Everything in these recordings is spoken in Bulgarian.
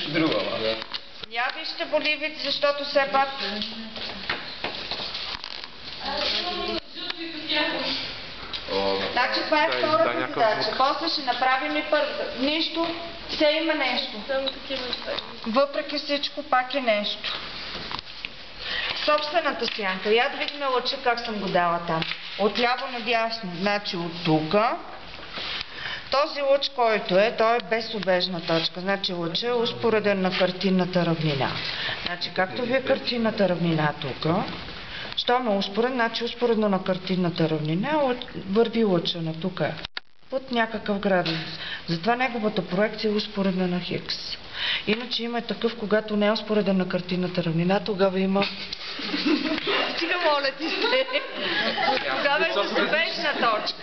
нещо друго. Я вижте боливици, защото все пак... Значи това е втората задача. После ще направим и първата. Нищо, все има нещо. Въпреки всичко пак е нещо. Собствената сянка. Я да видим лъча как съм го дала там. Отляво надясно. Значи от тук. Този лъч, който е, той е безобежна точка. Значи лъча е успореден на картинната равнина. Значи както ви е картинната равнина тук, щом е успореден, значи успоредно на картинната равнина върви лъча на тук под някакъв градус. Затова неговата проекция е успоредна на Хикс. Иначе има такъв, когато не е успореден на картинната равнина, тогава има... Стига, моля ти се! Тогава е безобежна точка.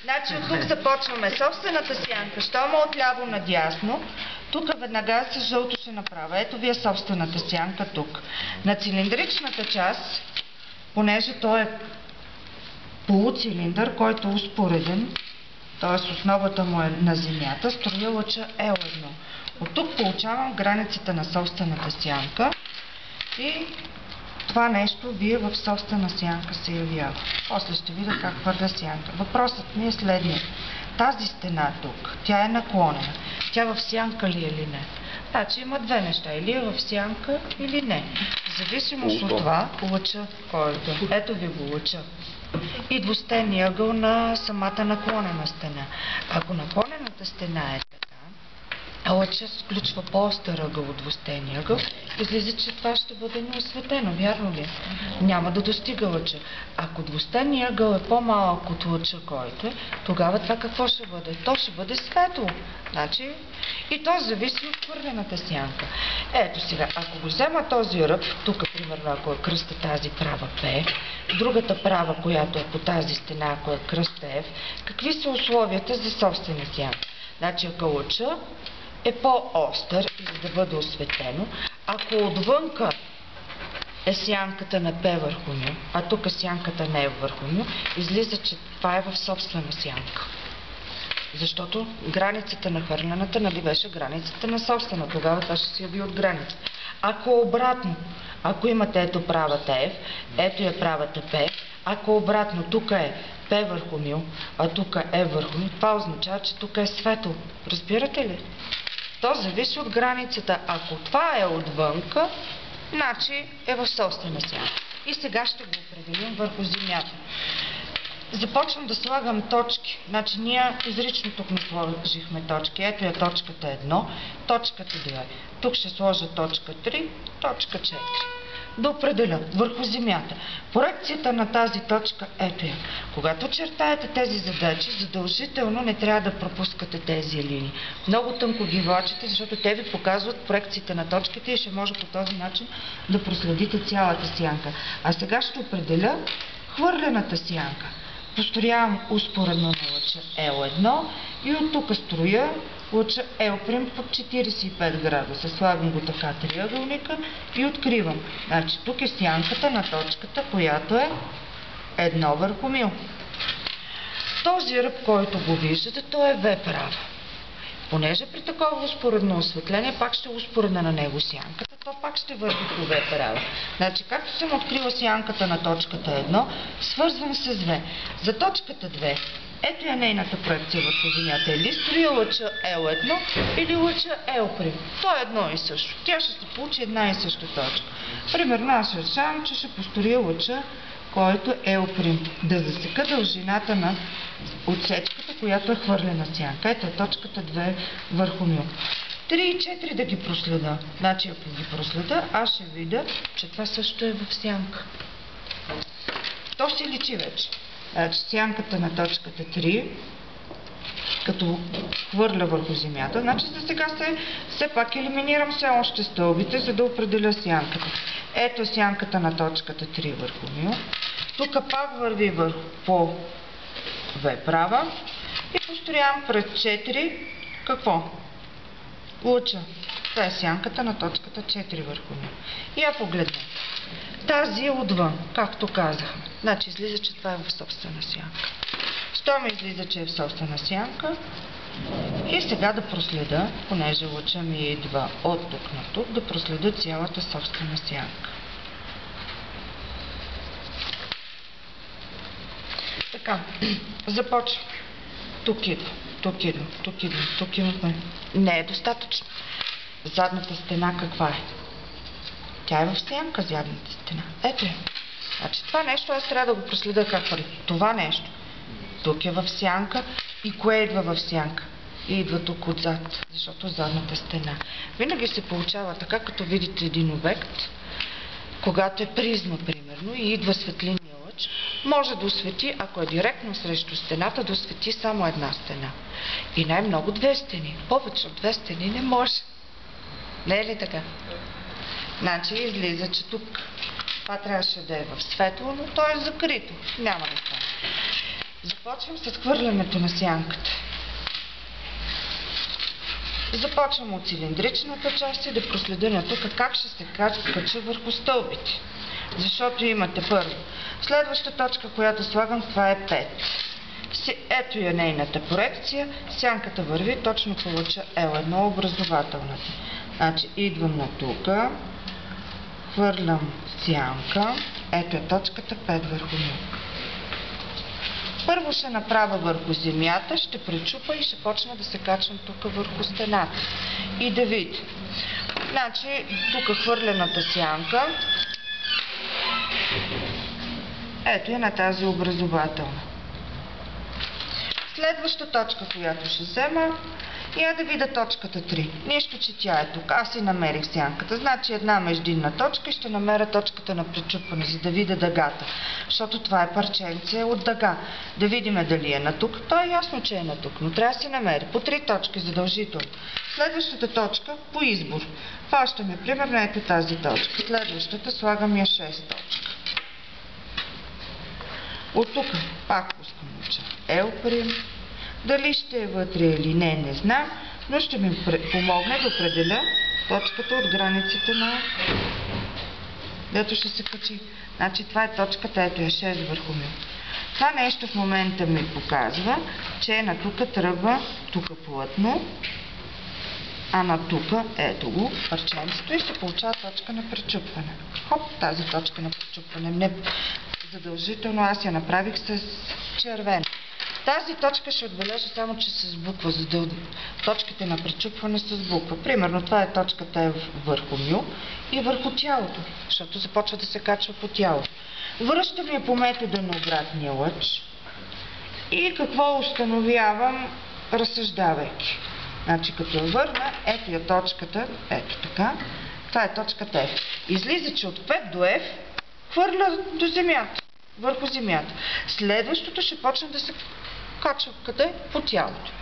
Значи от тук започваме собствената сянка. Щом е отляво надясно, тук веднага с жълто ще направя. Ето ви е собствената сянка тук. На цилиндричната част, понеже той е полуцилиндър, който е успореден, т.е. основата му е на земята, строя лъча L1. От тук получавам границите на собствената сянка и това нещо вие в собствена сянка се явява. После ще видя как хвърля сянка. Въпросът ми е следния. Тази стена тук, тя е наклонена. Тя в сянка ли е или не? Значи има две неща. Или е в сянка, или не. В зависимост от това, лъча който. Ето ви го лъча. И двустенния ъгъл на самата наклонена стена. Ако наклонената стена е така, лъча включва по-остър ъгъл от двустенния ъгъл, излиза, че това ще бъде неосветено, вярно ли? Няма да достига лъча. Ако двустенния ъгъл е по-малък от лъча, който е, тогава това какво ще бъде? То ще бъде светло. Значи, и то зависи от хвърлената сянка. Ето сега, ако го взема този ръб, тук примерно ако е кръста тази права П, другата права, която е по тази стена, ако е кръста F, какви са условията за собствена сянка? Значи, ако лъча е по-остър, за да бъде осветено, ако отвънка е сянката на П върху ню, а тук сянката не е върху ню, излиза, че това е в собствена сянка. Защото границата на хвърлената нали беше границата на собствена. Тогава това ще се яви от границата. Ако обратно, ако имате ето правата F, ето е правата P, ако обратно тук е P върху мю, а тук е върху мю, това означава, че тук е светло. Разбирате ли? То зависи от границата. Ако това е отвънка, значи е в собствена сянка. И сега ще го определим върху земята. Започвам да слагам точки. Значи ние изрично тук не сложихме точки. Ето е точката 1, точката 2. Тук ще сложа точка 3, точка 4. Да определя върху земята. Проекцията на тази точка ето е. Когато чертаете тези задачи, задължително не трябва да пропускате тези линии. Много тънко ги влачите, защото те ви показват проекциите на точките и ще може по този начин да проследите цялата сянка. А сега ще определя хвърлената сянка. Построявам успоредно на лъча L1 и от тук строя лъча L' под 45 градуса. Слагам го така триъгълника и откривам. Значи тук е сянката на точката, която е 1 върху мил. Този ръб, който го виждате, той е V права. Понеже при такова успоредно осветление, пак ще успоредна на него сянката, то пак ще върви по V права. Значи, както съм открила сянката на точката 1, свързвам с V. За точката 2, ето е нейната проекция върху земята. Или строя лъча L1, или лъча L'. То е едно и също. Тя ще се получи една и съща точка. Примерно, аз решавам, че ще построя лъча, който е L'. Да засека дължината на отсечката, която е хвърлена сянка. Ето е точката 2 върху мю. 3 и 4 да ги проследа. Значи, ако ги проследа, аз ще видя, че това също е в сянка. То се личи вече. Значи, сянката на точката 3, като хвърля върху земята, значи за сега все пак елиминирам все още стълбите, за да определя сянката. Ето сянката на точката 3 върху мю. Тук пак върви по V права и построявам пред 4 какво? Лъча. Това е сянката на точката 4 върху мю. И я погледнем. Тази е отвън, както казахме. Значи излиза, че това е в собствена сянка. Щом излиза, че е в собствена сянка, И сега да проследа, понеже лъча ми идва от тук на тук, да проследа цялата собствена сянка. Така, започвам. Тук идвам, тук идвам, тук идвам, тук идвам. Не е достатъчно. Задната стена каква е? Тя е в сянка, задната стена. Ето е. Значи това нещо аз трябва да го проследя как върви. Това нещо. Тук е в сянка. И кое идва в сянка? И идва тук отзад, защото задната стена. Винаги се получава така, като видите един обект, когато е призма, примерно, и идва светлинния лъч, може да освети, ако е директно срещу стената, да освети само една стена. И най-много две стени. Повече от две стени не може. Не е ли така? Значи излиза, че тук това трябваше да е в светло, но то е закрито. Няма да стане. Започвам с хвърлянето на сянката. Започвам от цилиндричната част и да проследя на тук как ще се кача върху стълбите. Защото имате първо. Следваща точка, която слагам, това е 5. Ето е нейната проекция. Сянката върви точно по лъча L1 образователната. Значи идвам на тук, хвърлям сянка. Ето е точката 5 върху него. Първо ще направя върху земята, ще пречупа и ще почна да се качвам тук върху стената. И да видя. Значи, тук хвърлената сянка. Ето е на тази образователна. Следваща точка, която ще взема, я да видя точката 3. Нищо, че тя е тук. Аз си намерих сянката. Значи една междинна точка и ще намеря точката на пречупване, за да видя дъгата. Защото това е парченце от дъга. Да видим дали е на тук. То е ясно, че е на тук, но трябва да се намери. По 3 точки задължително. Следващата точка по избор. Фащаме примерно ето тази точка. Следващата слагам я 6 точка. От тук пак пускам лъча L'. Дали ще е вътре или не знам, но ще ми помогне да определя точката от границите на... Дето ще се качи. Значи това е точката, ето е 6 върху ми. Това нещо в момента ми показва, че е на тук тръгва, тук плътно, а на тук, ето го, парченцето и се получава точка на пречупване. Хоп, тази точка на пречупване. Не задължително аз я направих с червен. Тази точка ще отбележа само, че с буква, за да точките на пречупване с буква. Примерно това е точката е върху мю и върху тялото, защото започва да се качва по тялото. Връщам я по метода на обратния лъч и какво установявам, разсъждавайки. Значи като я върна, ето я точката, ето така, това е точката F. Излиза, че от 5 до F хвърля до земята, върху земята. Следващото ще почне да се качва къде? По тялото.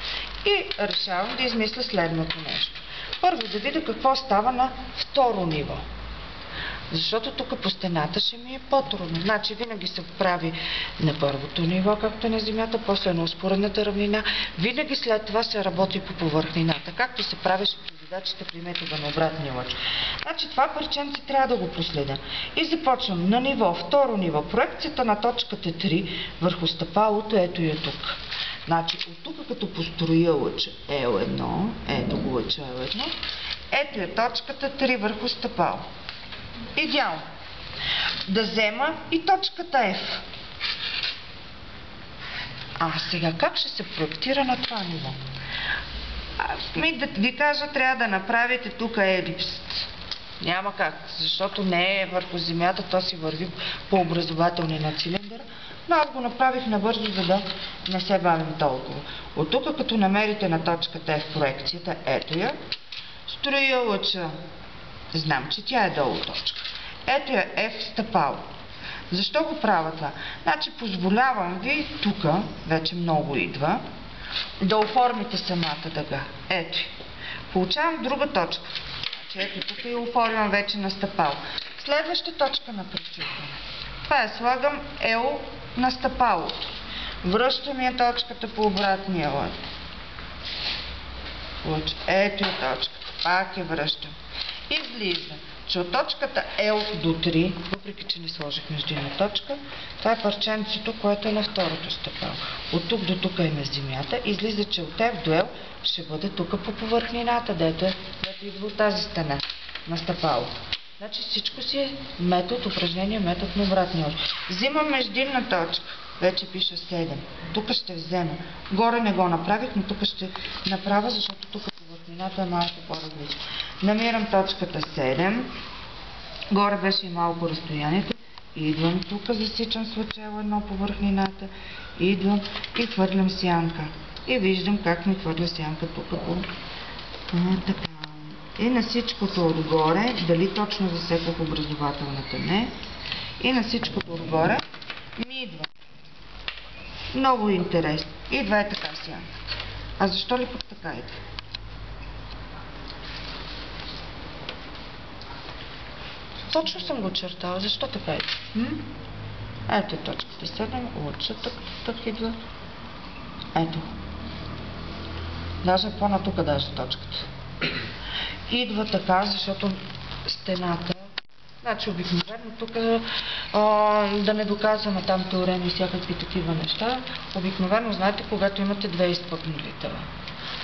И решавам да измисля следното нещо. Първо да видя какво става на второ ниво. Защото тук по стената ще ми е по-трудно. Значи винаги се прави на първото ниво, както на земята, после на успоредната равнина. Винаги след това се работи по повърхнината, както се правеше при задачите при метода на обратния лъч. Значи това парченце трябва да го проследя. И започвам на ниво, второ ниво. Проекцията на точката 3 върху стъпалото, ето и е тук. Значи от тук като построя лъча L1, ето го лъча L1, ето е точката 3 върху стъпало. Идеално. Да взема и точката F. А сега как ще се проектира на това ниво? Да ви кажа, трябва да направите тук елипс. Няма как, защото не е върху земята, то си върви по образователни на цилиндъра. Но аз го направих набързо, за да не се бавим толкова. От тук, като намерите на точката F проекцията, ето я, строя лъча. Знам, че тя е долу точка. Ето я F стъпало. Защо го правя това? Значи позволявам ви, тук вече много идва, да оформите самата дъга. Ето. Получавам друга точка. Значи ето тук я оформям вече на стъпало. Следваща точка на пречупване. Това е слагам L на стъпалото. Връщам я точката по обратния лъч. Ето е точката. Пак я връщам. Излиза, че от точката L до 3, въпреки че не сложих междинна точка, това е парченцето, което е на второто стъпало. От тук до тук е на земята. Излиза, че от F до L ще бъде тук по повърхнината, дето идва от тази стена на стъпало. Значи всичко си е метод, упражнение, метод на обратния ъгъл. Взимам междинна точка. Вече пише 7. Тук ще взема. Горе не го направих, но тук ще направя, защото тук повърхнината е малко по-различна. Намирам точката 7. Горе беше и малко разстоянието. Идвам тук, засичам случайно едно повърхнината. Идвам и хвърлям сянка. И виждам как ми хвърля сянка тук по така. И на всичкото отгоре, дали точно засеках образователната, не. И на всичкото отгоре ми идва. Много интересно. Идва е така сянката. А защо ли пък така идва? Точно съм го чертала. Защо така идва? Ето е точката 7. Лъча тук идва. Ето. Даже по-натука даже точката. Идва така, защото стената, значи обикновено тук, да не доказваме там теореми и всякакви такива неща, обикновено знаете, когато имате две изпъкни литела.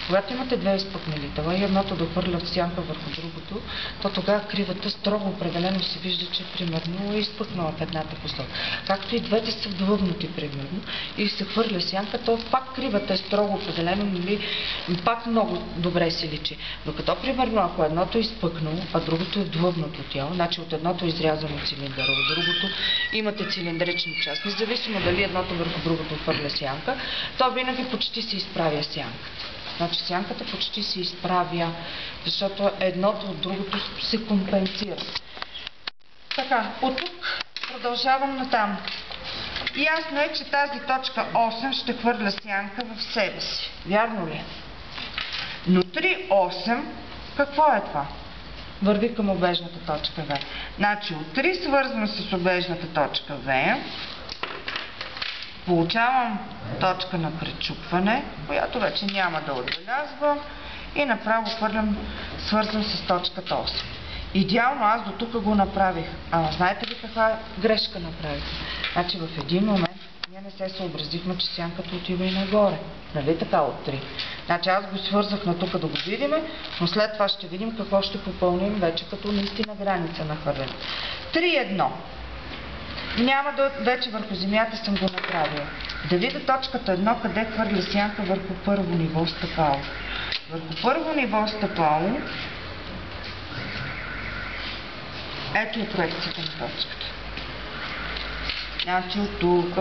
Когато имате две изпъкни литела и едното да хвърлят сянка върху другото, то тогава кривата строго определено се вижда, че примерно е изпъкнала в едната посока. Както и двете са вдлъбнати примерно и се хвърля сянка, то пак кривата е строго определено, нали, пак много добре се личи. Докато примерно ако едното е изпъкнало, а другото е вдлъбнато тяло, значи от едното е изрязано цилиндър, от другото имате цилиндрична част, независимо дали едното върху другото хвърля сянка, то винаги почти се изправя сянката. Значи сянката почти се изправя, защото едното от другото се компенсира. Така, от тук продължавам натам. Ясно е, че тази точка 8 ще хвърля сянка в себе си. Вярно ли? Но 3,8, какво е това? Върви към обежната точка В. Значи от 3 свързвам с обежната точка В. Получавам точка на пречупване, която вече няма да отбелязвам и направо свързвам с точката 8. Идеално аз до тук го направих. Ама знаете ли каква грешка направих? Значи в един момент ние не се съобразихме, че сянката отива и нагоре. Нали така от 3? Значи аз го свързах на тук да го видим, но след това ще видим какво ще попълним вече като наистина граница на хвърляне. 3,1. Няма да вече върху земята съм го направила. Да видя точката 1, къде хвърля сянка върху първо ниво стъпало. Върху първо ниво стъпало, ето е проекцията на точката. Значи от тук,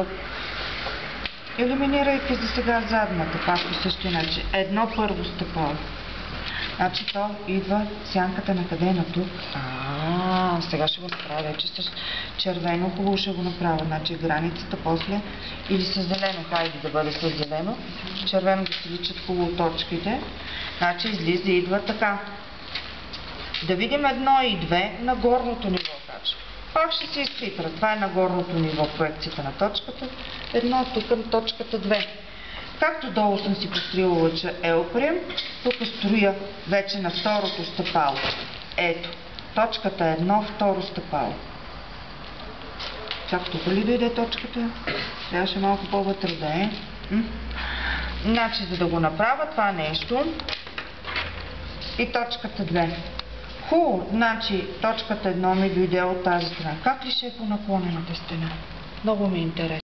елиминирайки за сега задната, пак по същия начин. Едно първо стъпало. Значи то идва сянката на къде? На тук. Сега ще го направя вече с червено. Хубаво ще го направя. Значи границата после или с зелено. Хайде да бъде с зелено. Червено да се личат хубаво точките. Значи излиза и идва така. Да видим 1 и 2 на горното ниво. Пак ще се изпитра. Това е на горното ниво проекцията на точката. 1 тук на точката 2. Както долу съм си построила лъча L', тук строя вече на второто стъпало. Ето, точката 1, второ стъпало. Чак тук ли дойде точката? Трябваше малко по-вътре да е. Значи, за да го направя това нещо и точката 2. Хубаво, значи точката 1 ми дойде от тази страна. Как ли ще е по наклонената стена? Много ми е интересно.